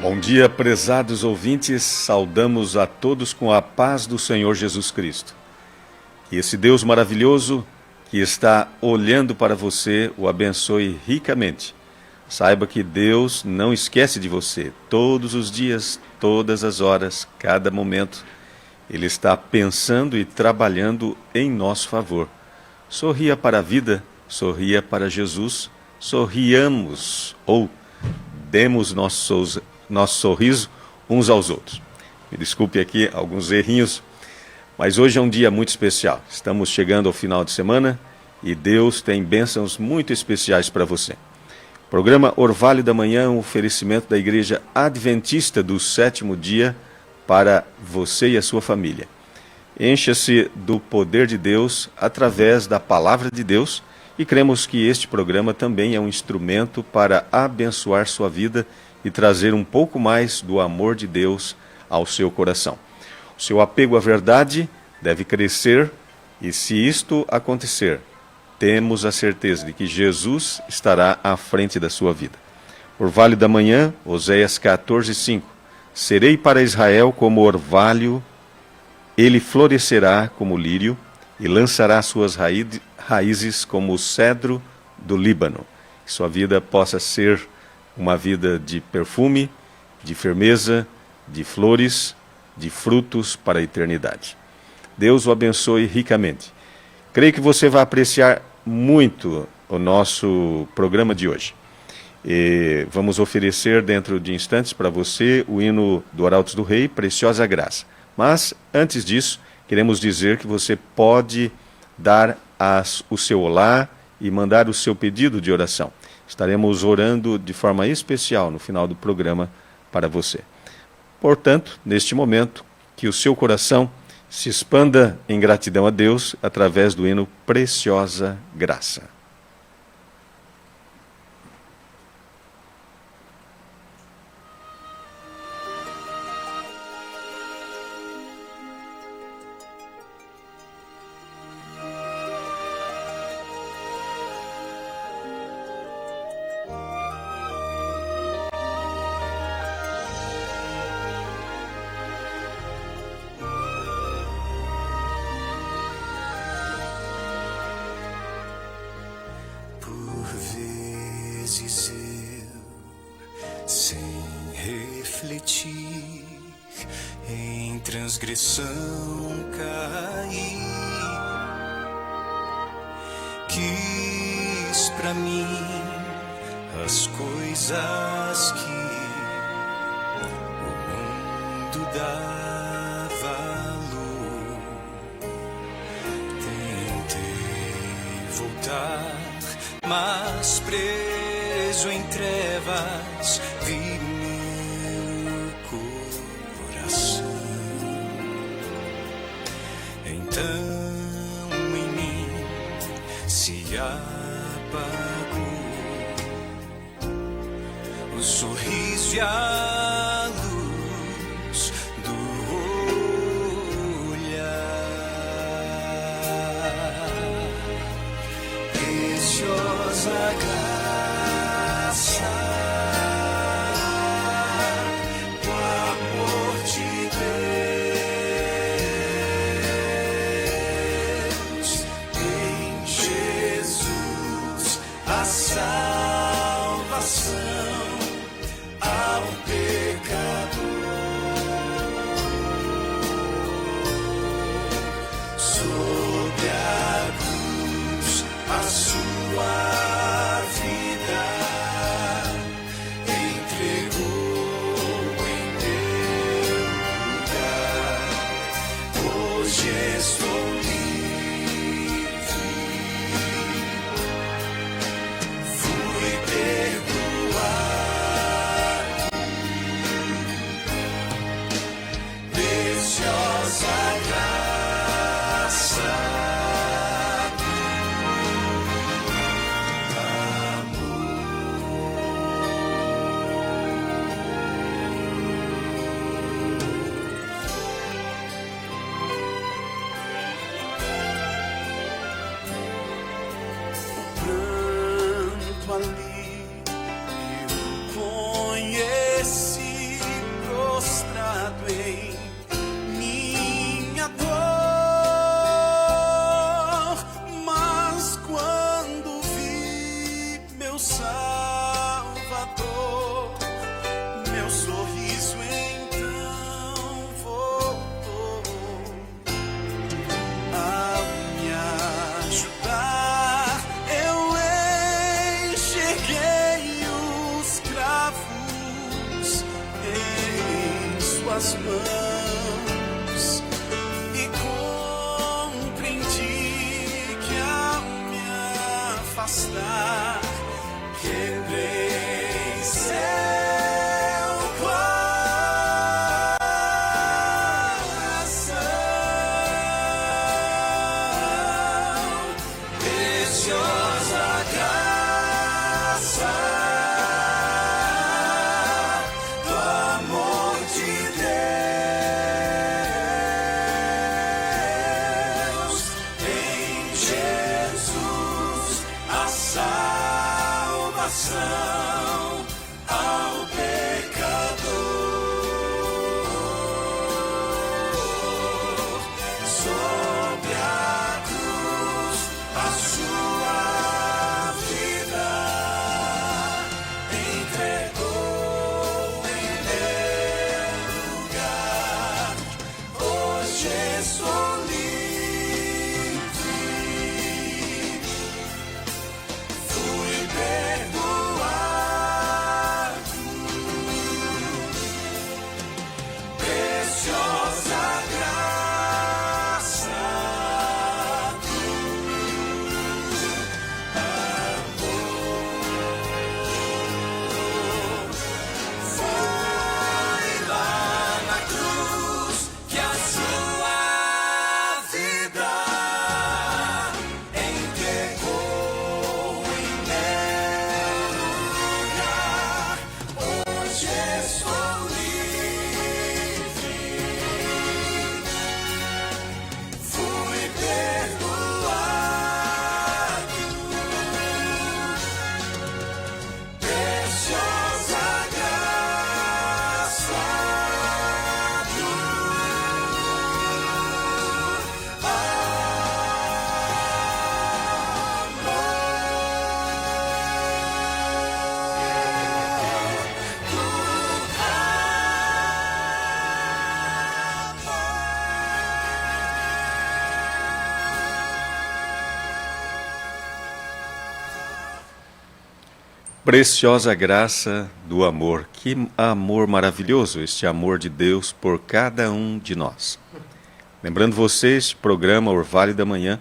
Bom dia, prezados ouvintes, saudamos a todos com a paz do Senhor Jesus Cristo. Que esse Deus maravilhoso que está olhando para você o abençoe ricamente. Saiba que Deus não esquece de você. Todos os dias, todas as horas, cada momento, Ele está pensando e trabalhando em nosso favor. Sorria para a vida, sorria para Jesus, sorriamos ou demos nosso sorriso uns aos outros. Me desculpe aqui alguns errinhos, mas hoje é um dia muito especial. Estamos chegando ao final de semana e Deus tem bênçãos muito especiais para você. Programa Orvalho da Manhã, um oferecimento da Igreja Adventista do Sétimo Dia para você e a sua família. Encha-se do poder de Deus através da Palavra de Deus e cremos que este programa também é um instrumento para abençoar sua vida e trazer um pouco mais do amor de Deus ao seu coração. O seu apego à verdade deve crescer e, se isto acontecer, temos a certeza de que Jesus estará à frente da sua vida. Orvalho da Manhã, Oséias 14:5. Serei para Israel como orvalho, ele florescerá como lírio e lançará suas raízes como o cedro do Líbano. Que sua vida possa ser uma vida de perfume, de firmeza, de flores, de frutos para a eternidade. Deus o abençoe ricamente. Creio que você vai apreciar muito o nosso programa de hoje. E vamos oferecer dentro de instantes para você o hino do Arautos do Rei, Preciosa Graça. Mas, antes disso, queremos dizer que você pode dar o seu olá e mandar o seu pedido de oração. Estaremos orando de forma especial no final do programa para você. Portanto, neste momento, que o seu coração se expanda em gratidão a Deus através do hino Preciosa Graça. Sem refletir, em transgressão caí. Quis pra mim as coisas que o mundo dá valor. Tentei voltar, mas preso em trevas vi meu coração. Então em mim se apagou o sorriso e a luz do olhar. Preciosa graça, o amor de Deus em Jesus, a salvação ao pecador. Sobre a cruz a sua vida entregou em meu lugar. Hoje estou livre, fui perdoado. Preciosa graça, tuas mãos e compreendi que ao me afastar quebrei seu coração. Preciosa graça do amor de Deus em Jesus, a salvação ao pecador. Sobre a cruz a sua vida entregou em meu lugar. Hoje estou livre, fui perdoado. Preciosa graça do amor. Foi lá na cruz que a sua vida entregou em meu lugar. Hoje estou livre, fui perdoado. Preciosa graça do Preciosa graça do amor. Que amor maravilhoso, este amor de Deus por cada um de nós. Lembrando vocês, este programa Orvalho da Manhã,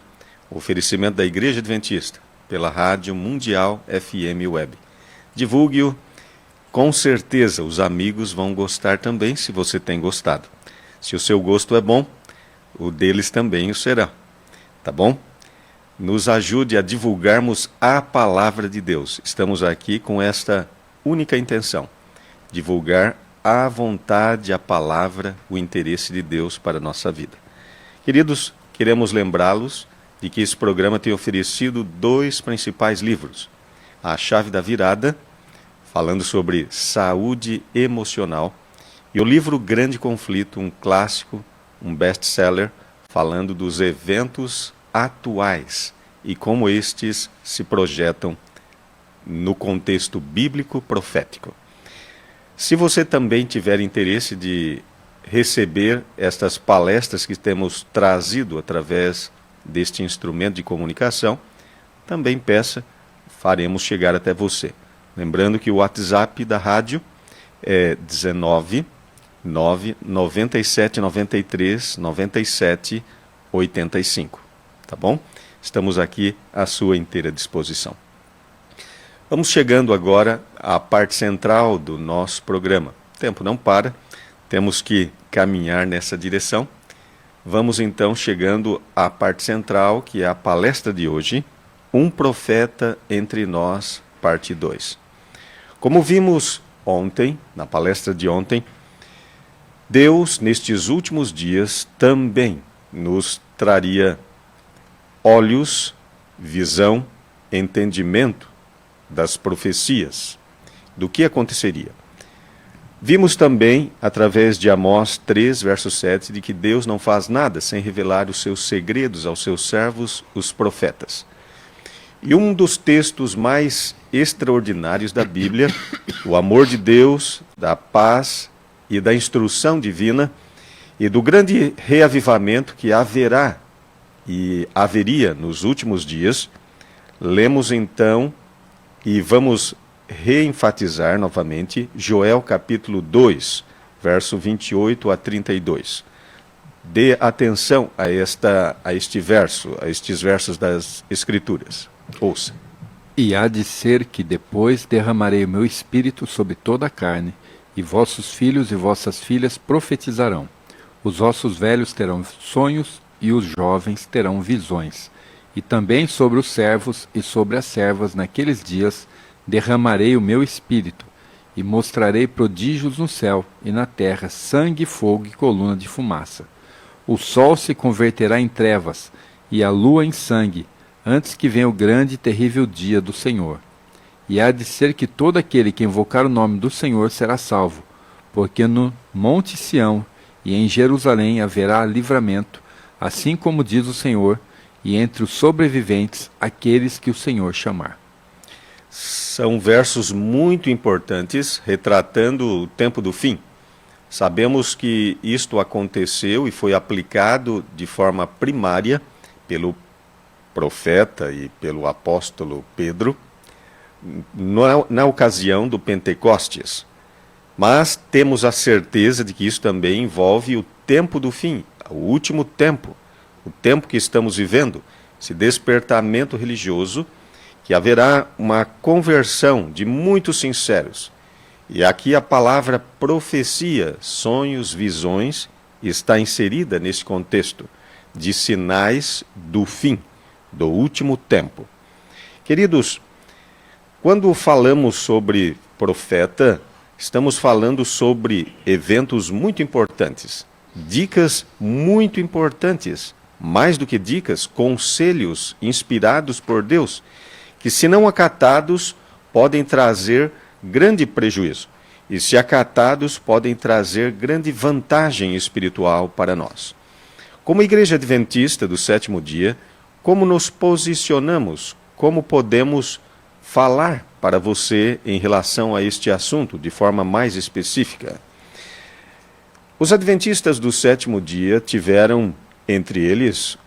oferecimento da Igreja Adventista, pela Rádio Mundial FM Web. Divulgue-o, com certeza os amigos vão gostar também, se você tem gostado. Se o seu gosto é bom, o deles também o será. Tá bom? Nos ajude a divulgarmos a palavra de Deus. Estamos aqui com esta única intenção: divulgar à vontade a palavra, o interesse de Deus para a nossa vida. Queridos, queremos lembrá-los de que esse programa tem oferecido 2 principais livros. A Chave da Virada, falando sobre saúde emocional, e o livro Grande Conflito, um clássico, um best-seller, falando dos eventos atuais e como estes se projetam no contexto bíblico profético. Se você também tiver interesse de receber estas palestras que temos trazido através deste instrumento de comunicação, também peça, faremos chegar até você. Lembrando que o WhatsApp da rádio é 19 997 93 97 85. Tá bom? Estamos aqui à sua inteira disposição. Vamos chegando agora à parte central do nosso programa. O tempo não para, temos que caminhar nessa direção. Vamos então chegando à parte central, que é a palestra de hoje, Um Profeta Entre Nós, parte 2. Como vimos ontem, na palestra de ontem, Deus, nestes últimos dias, também nos traria olhos, visão, entendimento das profecias, do que aconteceria. Vimos também, através de Amós 3, verso 7, de que Deus não faz nada sem revelar os seus segredos aos seus servos, os profetas. E um dos textos mais extraordinários da Bíblia, o amor de Deus, da paz e da instrução divina, e do grande reavivamento que haverá e haveria nos últimos dias, lemos então e vamos reenfatizar novamente Joel capítulo 2, verso 28 a 32. Dê atenção a estes versos das Escrituras. Ouça. E há de ser que depois derramarei o meu espírito sobre toda a carne, e vossos filhos e vossas filhas profetizarão. Os ossos velhos terão sonhos, e os jovens terão visões. E também sobre os servos e sobre as servas naqueles dias derramarei o meu espírito, e mostrarei prodígios no céu e na terra, sangue, fogo e coluna de fumaça. O sol se converterá em trevas, e a lua em sangue, antes que venha o grande e terrível dia do Senhor. E há de ser que todo aquele que invocar o nome do Senhor será salvo, porque no Monte Sião e em Jerusalém haverá livramento, assim como diz o Senhor, e entre os sobreviventes aqueles que o Senhor chamar. São versos muito importantes, retratando o tempo do fim. Sabemos que isto aconteceu e foi aplicado de forma primária pelo profeta e pelo apóstolo Pedro na ocasião do Pentecostes. Mas temos a certeza de que isso também envolve o tempo do fim, o último tempo, o tempo que estamos vivendo, esse despertamento religioso, que haverá uma conversão de muitos sinceros. E aqui a palavra profecia, sonhos, visões, está inserida nesse contexto de sinais do fim, do último tempo. Queridos, quando falamos sobre profeta, estamos falando sobre eventos muito importantes, dicas muito importantes, mais do que dicas, conselhos inspirados por Deus, que se não acatados, podem trazer grande prejuízo, e se acatados, podem trazer grande vantagem espiritual para nós. Como Igreja Adventista do Sétimo Dia, como nos posicionamos, como podemos falar para você em relação a este assunto de forma mais específica? Os Adventistas do Sétimo Dia tiveram, entre eles,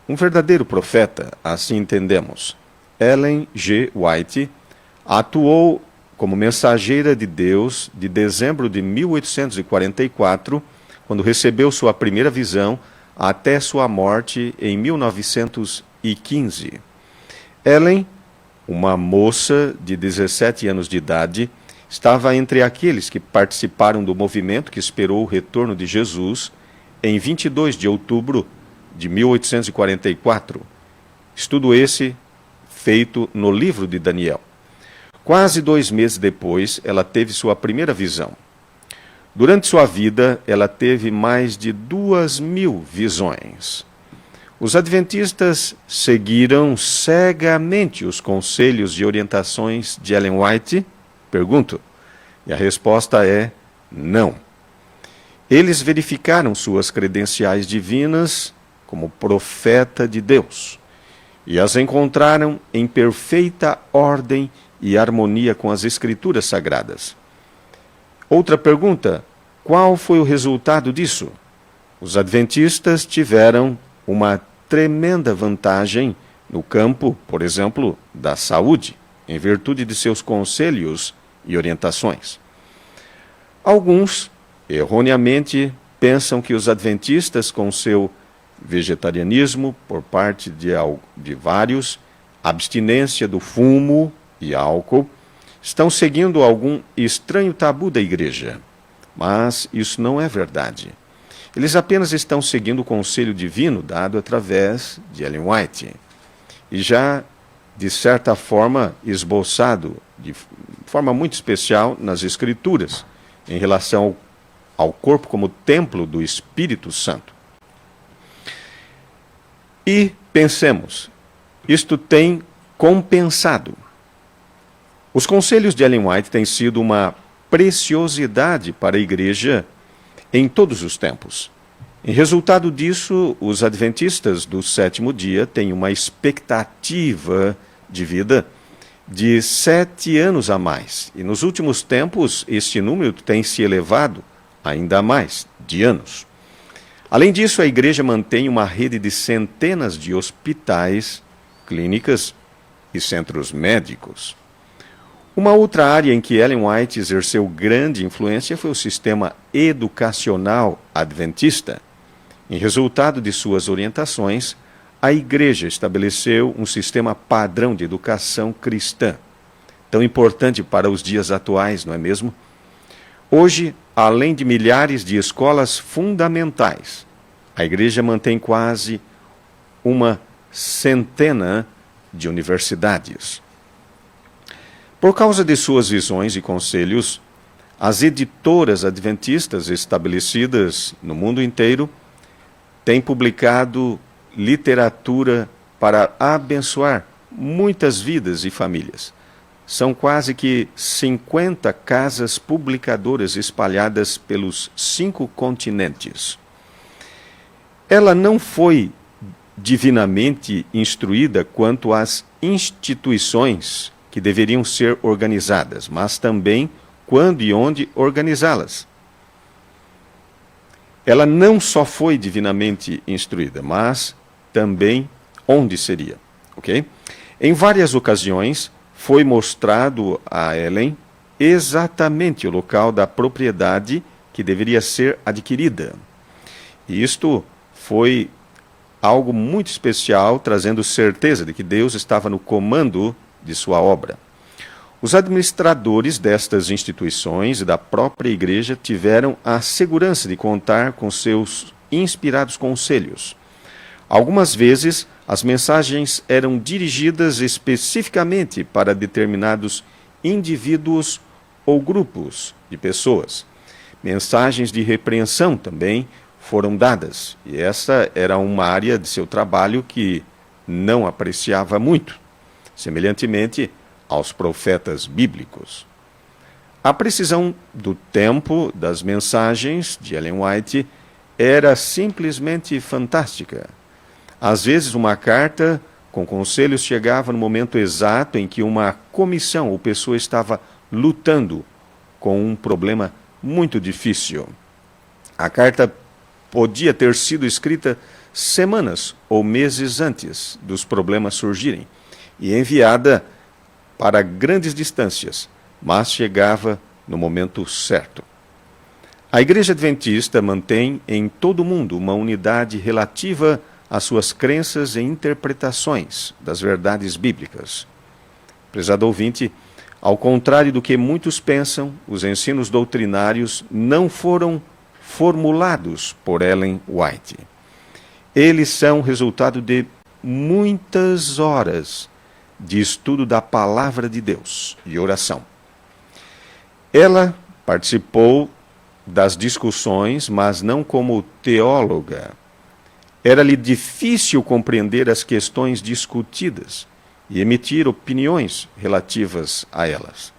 um verdadeiro profeta, assim entendemos. Ellen G. White atuou como mensageira de Deus de dezembro de 1844, quando recebeu sua primeira visão, até sua morte em 1915. Ellen, uma moça de 17 anos de idade, estava entre aqueles que participaram do movimento que esperou o retorno de Jesus em 22 de outubro de 1844. Estudo esse feito no livro de Daniel. Quase 2 meses depois, ela teve sua primeira visão. Durante sua vida, ela teve mais de 2.000 visões. Os adventistas seguiram cegamente os conselhos e orientações de Ellen White? Pergunto. E a resposta é não. Eles verificaram suas credenciais divinas como profeta de Deus e as encontraram em perfeita ordem e harmonia com as Escrituras Sagradas. Outra pergunta: qual foi o resultado disso? Os adventistas tiveram uma tremenda vantagem no campo, por exemplo, da saúde, em virtude de seus conselhos e orientações. Alguns, erroneamente, pensam que os adventistas, com seu vegetarianismo por parte de vários, abstinência do fumo e álcool, estão seguindo algum estranho tabu da igreja. Mas isso não é verdade. Eles apenas estão seguindo o conselho divino dado através de Ellen White, e já, de certa forma, esboçado de forma muito especial nas Escrituras, em relação ao corpo como templo do Espírito Santo. E pensemos, isto tem compensado. Os conselhos de Ellen White têm sido uma preciosidade para a igreja em todos os tempos. Em resultado disso, os adventistas do sétimo dia têm uma expectativa de vida de 7 anos a mais. E nos últimos tempos, este número tem se elevado ainda mais, de anos. Além disso, a igreja mantém uma rede de centenas de hospitais, clínicas e centros médicos. Uma outra área em que Ellen White exerceu grande influência foi o sistema educacional adventista. Em resultado de suas orientações, a Igreja estabeleceu um sistema padrão de educação cristã, tão importante para os dias atuais, não é mesmo? Hoje, além de milhares de escolas fundamentais, a Igreja mantém quase uma centena de universidades. Por causa de suas visões e conselhos, as editoras adventistas estabelecidas no mundo inteiro têm publicado literatura para abençoar muitas vidas e famílias. São quase que 50 casas publicadoras espalhadas pelos 5 continentes. Ela não foi divinamente instruída quanto às instituições que deveriam ser organizadas, mas também quando e onde organizá-las. Ela não só foi divinamente instruída, mas também onde seria, ok? Em várias ocasiões, foi mostrado a Ellen exatamente o local da propriedade que deveria ser adquirida. E isto foi algo muito especial, trazendo certeza de que Deus estava no comando de sua obra. Os administradores destas instituições e da própria igreja tiveram a segurança de contar com seus inspirados conselhos. Algumas vezes, as mensagens eram dirigidas especificamente para determinados indivíduos ou grupos de pessoas. Mensagens de repreensão também foram dadas, e essa era uma área de seu trabalho que não apreciava muito, semelhantemente aos profetas bíblicos. A precisão do tempo das mensagens de Ellen White era simplesmente fantástica. Às vezes, uma carta com conselhos chegava no momento exato em que uma comissão ou pessoa estava lutando com um problema muito difícil. A carta podia ter sido escrita semanas ou meses antes dos problemas surgirem e enviada para grandes distâncias, mas chegava no momento certo. A Igreja Adventista mantém em todo o mundo uma unidade relativa às suas crenças e interpretações das verdades bíblicas. Prezado ouvinte, ao contrário do que muitos pensam, os ensinos doutrinários não foram formulados por Ellen White. Eles são resultado de muitas horas de estudo da Palavra de Deus e oração. Ela participou das discussões, mas não como teóloga. Era-lhe difícil compreender as questões discutidas e emitir opiniões relativas a elas.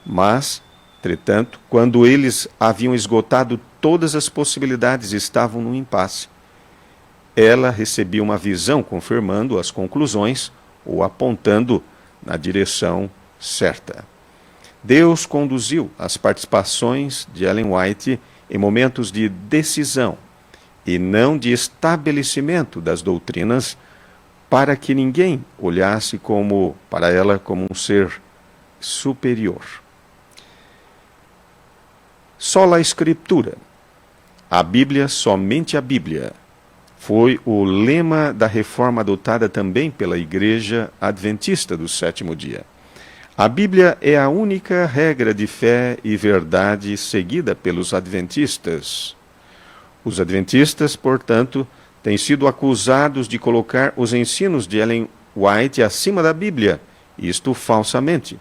Mas, entretanto, quando eles haviam esgotado todas as possibilidades e estavam no impasse, ela recebia uma visão confirmando as conclusões ou apontando na direção certa. Deus conduziu as participações de Ellen White em momentos de decisão e não de estabelecimento das doutrinas, para que ninguém olhasse para ela como um ser superior. Sola Escritura, a Bíblia, somente a Bíblia, foi o lema da reforma adotada também pela Igreja Adventista do Sétimo Dia. A Bíblia é a única regra de fé e verdade seguida pelos adventistas. Os adventistas, portanto, têm sido acusados de colocar os ensinos de Ellen White acima da Bíblia, isto falsamente.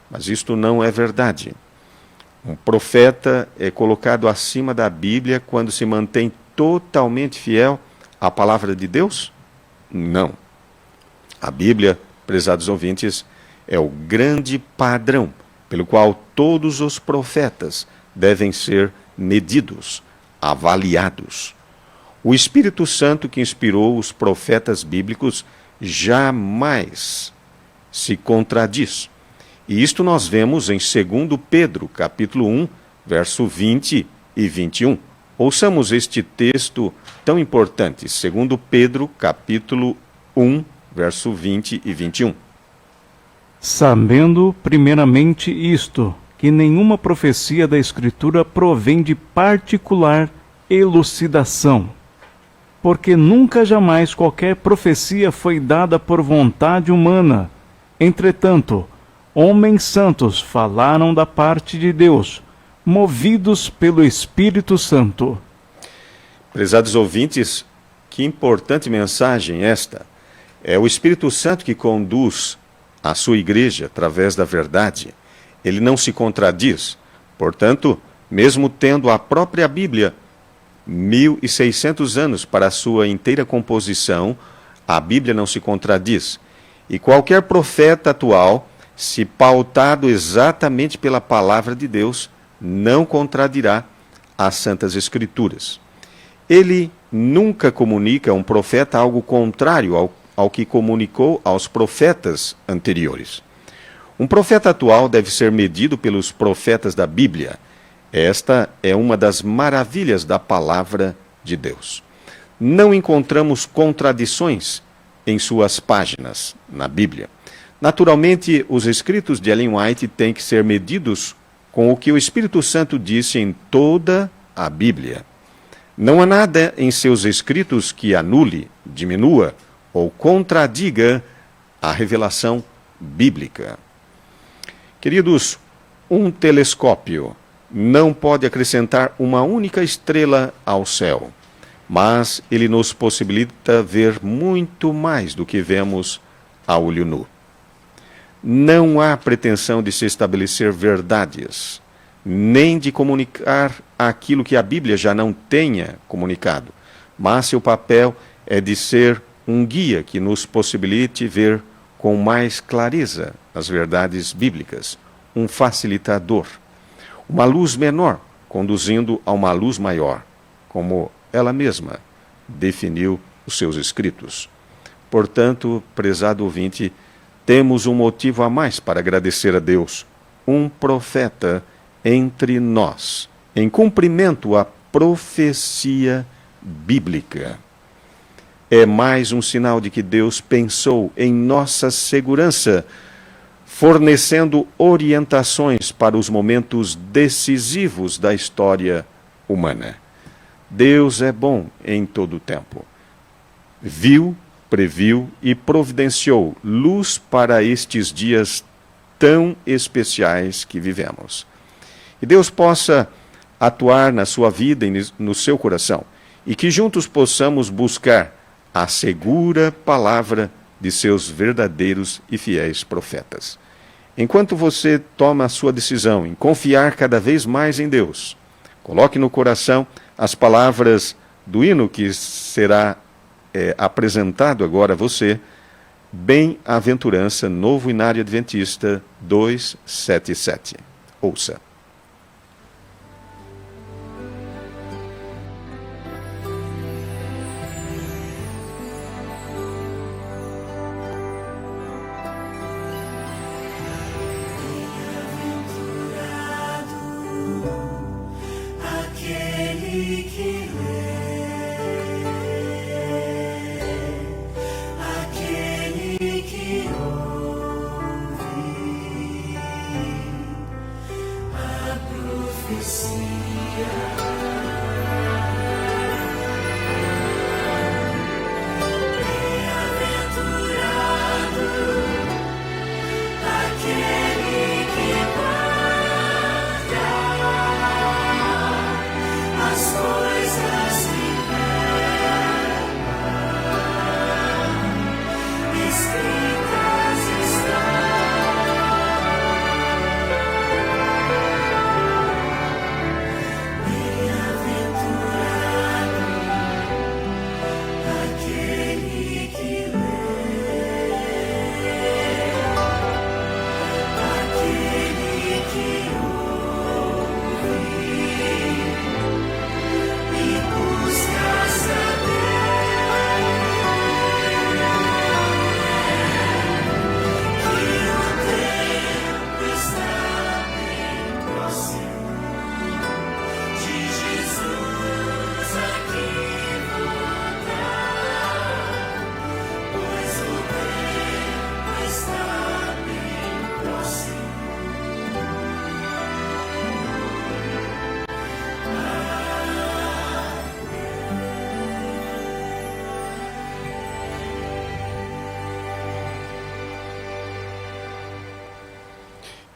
Mas isto não é verdade. Um profeta é colocado acima da Bíblia quando se mantém totalmente fiel à palavra de Deus? Não. A Bíblia, prezados ouvintes, é o grande padrão pelo qual todos os profetas devem ser medidos, avaliados. O Espírito Santo que inspirou os profetas bíblicos jamais se contradiz. E isto nós vemos em 2 Pedro, capítulo 1, verso 20 e 21. Ouçamos este texto tão importante, 2 Pedro, capítulo 1, verso 20 e 21. sabendo primeiramente isto, que nenhuma profecia da Escritura provém de particular elucidação, porque nunca jamais qualquer profecia foi dada por vontade humana. Entretanto, homens santos falaram da parte de Deus, movidos pelo Espírito Santo. Prezados ouvintes, que importante mensagem esta. É o Espírito Santo que conduz a sua igreja através da verdade. Ele não se contradiz. Portanto, mesmo tendo a própria Bíblia 1.600 anos para a sua inteira composição, a Bíblia não se contradiz. E qualquer profeta atual, se pautado exatamente pela palavra de Deus, não contradirá as Santas Escrituras. Ele nunca comunica a um profeta algo contrário ao que comunicou aos profetas anteriores. Um profeta atual deve ser medido pelos profetas da Bíblia. Esta é uma das maravilhas da palavra de Deus. Não encontramos contradições em suas páginas na Bíblia. Naturalmente, os escritos de Ellen White têm que ser medidos com o que o Espírito Santo disse em toda a Bíblia. Não há nada em seus escritos que anule, diminua ou contradiga a revelação bíblica. Queridos, um telescópio não pode acrescentar uma única estrela ao céu, mas ele nos possibilita ver muito mais do que vemos a olho nu. Não há pretensão de se estabelecer verdades, nem de comunicar aquilo que a Bíblia já não tenha comunicado, mas seu papel é de ser um guia que nos possibilite ver com mais clareza as verdades bíblicas, um facilitador, uma luz menor conduzindo a uma luz maior, como ela mesma definiu os seus escritos. Portanto, prezado ouvinte, temos um motivo a mais para agradecer a Deus, um profeta entre nós, em cumprimento à profecia bíblica. É mais um sinal de que Deus pensou em nossa segurança, fornecendo orientações para os momentos decisivos da história humana. Deus é bom em todo o tempo. Viu, previu e providenciou luz para estes dias tão especiais que vivemos. E Deus possa atuar na sua vida e no seu coração, e que juntos possamos buscar a segura palavra de seus verdadeiros e fiéis profetas. Enquanto você toma a sua decisão em confiar cada vez mais em Deus, coloque no coração as palavras do hino que será apresentado agora a você, Bem-aventurança, Novo Inário Adventista 277. Ouça. Aquele que lê, aquele que ouve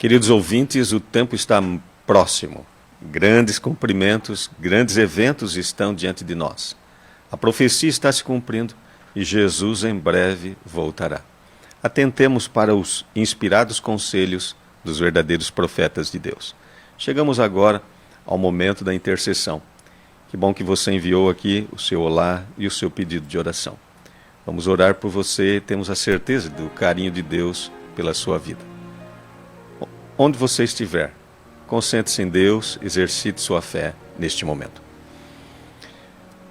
Queridos ouvintes, o tempo está próximo. Grandes cumprimentos, grandes eventos estão diante de nós. A profecia está se cumprindo e Jesus em breve voltará. Atentemos para os inspirados conselhos dos verdadeiros profetas de Deus. Chegamos agora ao momento da intercessão. Que bom que você enviou aqui o seu olá e o seu pedido de oração. Vamos orar por você e temos a certeza do carinho de Deus pela sua vida. Onde você estiver, concentre-se em Deus, exercite sua fé neste momento.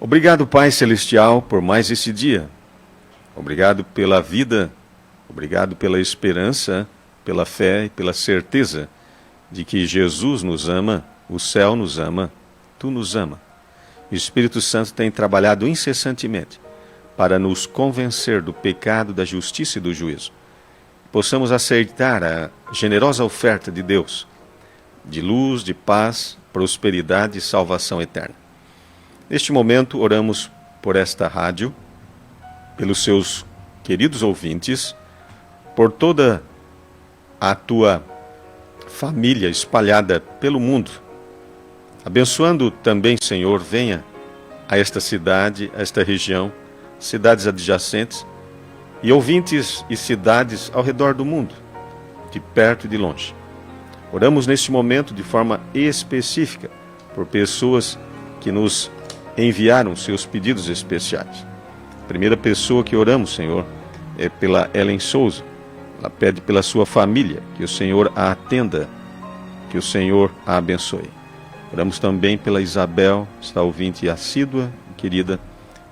Obrigado, Pai Celestial, por mais esse dia. Obrigado pela vida, obrigado pela esperança, pela fé e pela certeza de que Jesus nos ama, o céu nos ama, Tu nos ama. O Espírito Santo tem trabalhado incessantemente para nos convencer do pecado, da justiça e do juízo. Possamos aceitar a generosa oferta de Deus, de luz, de paz, prosperidade e salvação eterna. Neste momento, oramos por esta rádio, pelos seus queridos ouvintes, por toda a Tua família espalhada pelo mundo. Abençoando também, Senhor, venha a esta cidade, a esta região, cidades adjacentes e ouvintes e cidades ao redor do mundo, de perto e de longe. Oramos neste momento de forma específica por pessoas que nos enviaram seus pedidos especiais. A primeira pessoa que oramos, Senhor, é pela Ellen Souza. Ela pede pela sua família, que o Senhor a atenda, que o Senhor a abençoe. Oramos também pela Isabel, está ouvinte assídua e querida,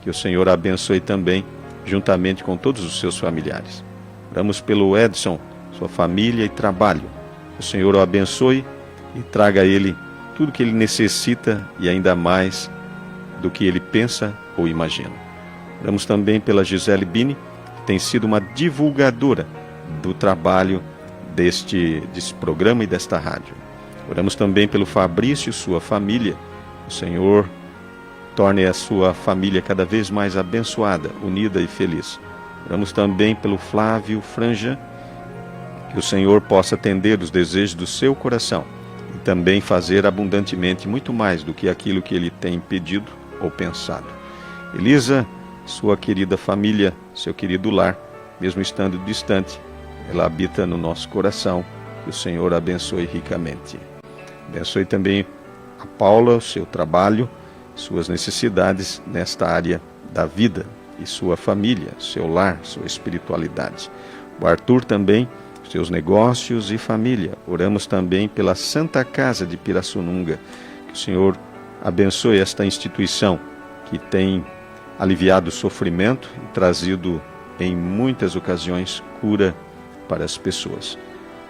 que o Senhor a abençoe também, juntamente com todos os seus familiares. Oramos pelo Edson, sua família e trabalho. Que o Senhor o abençoe e traga a ele tudo que ele necessita e ainda mais do que ele pensa ou imagina. Oramos também pela Gisele Bini, que tem sido uma divulgadora do trabalho deste programa e desta rádio. Oramos também pelo Fabrício e sua família. O Senhor torne a sua família cada vez mais abençoada, unida e feliz. Oramos também pelo Flávio Franja, que o Senhor possa atender os desejos do seu coração e também fazer abundantemente muito mais do que aquilo que ele tem pedido ou pensado. Elisa, sua querida família, seu querido lar, mesmo estando distante, ela habita no nosso coração. Que o Senhor abençoe ricamente. Abençoe também a Paula, o seu trabalho, suas necessidades nesta área da vida e sua família, seu lar, sua espiritualidade. O Arthur também, seus negócios e família. Oramos também pela Santa Casa de Pirassununga. Que o Senhor abençoe esta instituição que tem aliviado o sofrimento e trazido em muitas ocasiões cura para as pessoas.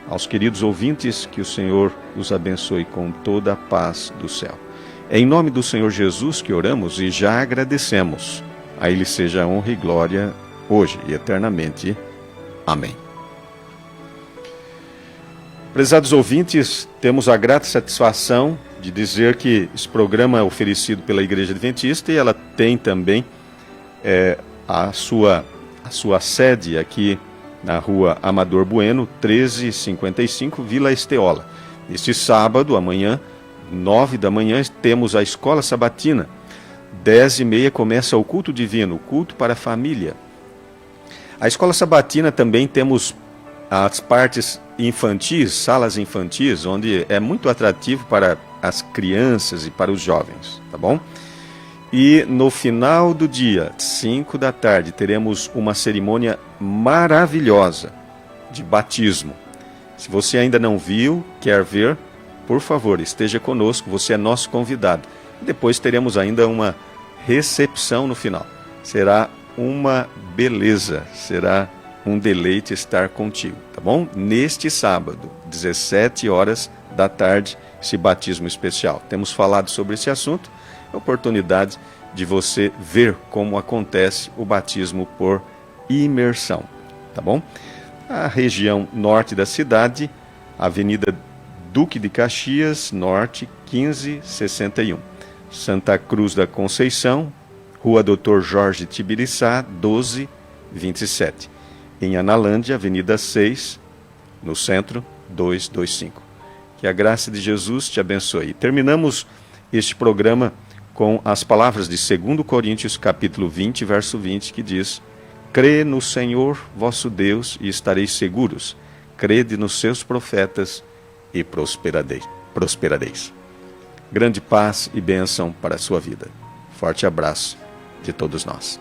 Aos queridos ouvintes, que o Senhor os abençoe com toda a paz do céu. É em nome do Senhor Jesus que oramos e já agradecemos. A Ele seja honra e glória, hoje e eternamente. Amém. Prezados ouvintes, temos a grata satisfação de dizer que esse programa é oferecido pela Igreja Adventista e ela tem também a sua sede aqui na rua Amador Bueno, 1355, Vila Esteola. Este sábado, amanhã, 9 da manhã, temos a Escola Sabatina. 10h30 começa o culto divino, o culto para a família. A Escola Sabatina também temos as partes infantis, salas infantis, onde é muito atrativo para as crianças e para os jovens, tá bom? E no final do dia, 5 da tarde, teremos uma cerimônia maravilhosa de batismo. Se você ainda não viu, quer ver, por favor, esteja conosco, você é nosso convidado. Depois teremos ainda uma recepção no final. Será uma beleza, será um deleite estar contigo, tá bom? Neste sábado, 17 horas da tarde, esse batismo especial. Temos falado sobre esse assunto. Oportunidade de você ver como acontece o batismo por imersão, tá bom? A região norte da cidade, Avenida Duque de Caxias, Norte, 1561. Santa Cruz da Conceição, Rua Dr. Jorge Tibiriçá, 1227. Em Analândia, Avenida 6, no centro, 225. Que a graça de Jesus te abençoe. Terminamos este programa com as palavras de 2 Coríntios, capítulo 20, verso 20, que diz: crê no Senhor vosso Deus e estareis seguros. Crede nos seus profetas e prosperareis. Grande paz e bênção para a sua vida. Forte abraço de todos nós.